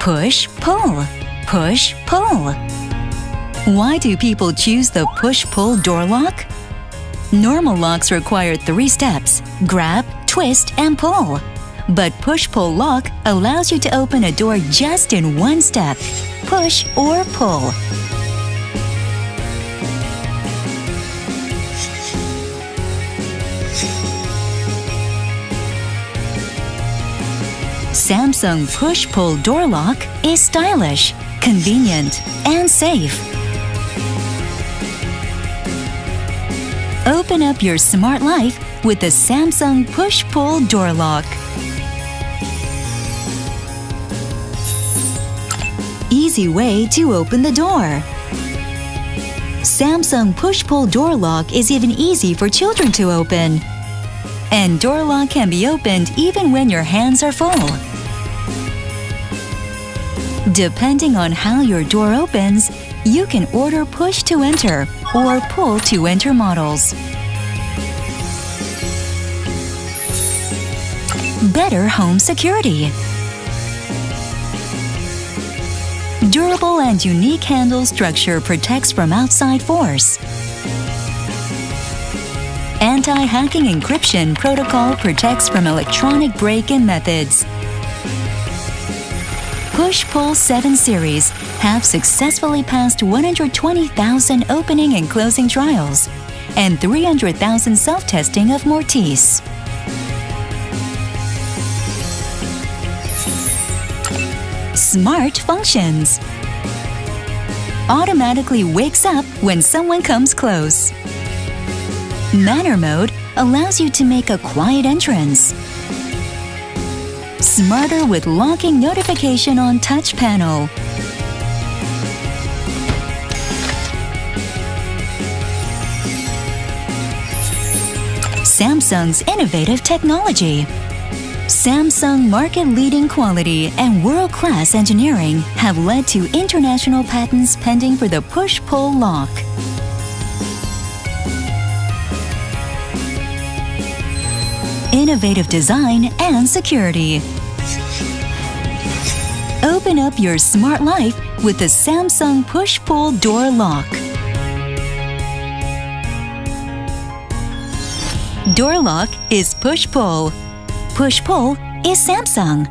Push-pull, push-pull. Why do people choose the push-pull door lock? Normal locks require 3 steps: grab, twist, and pull. But push-pull lock allows you to open a door just in 1 step: push or pull. Samsung push-pull door lock is stylish, convenient, and safe. Open up your smart life with the Samsung push-pull door lock. Easy way to open the door. Samsung push-pull door lock is even easy for children to open. And door lock can be opened even when your hands are full. Depending on how your door opens, you can order push to enter or pull to enter models. Better home security. Durable and unique handle structure protects from outside force. Anti-hacking encryption protocol protects from electronic break-in methods. Push-Pull 7 series have successfully passed 120,000 opening and closing trials and 300,000 self-testing of Mortise. Smart functions. Automatically wakes up when someone comes close. Manner mode allows you to make a quiet entrance. Smarter with locking notification on touch panel. Samsung's innovative technology. Samsung market-leading quality and world-class engineering have led to international patents pending for the push-pull lock. Innovative design and security. Open up your smart life with the Samsung push-pull door lock. Door lock is push-pull. Push-pull is Samsung.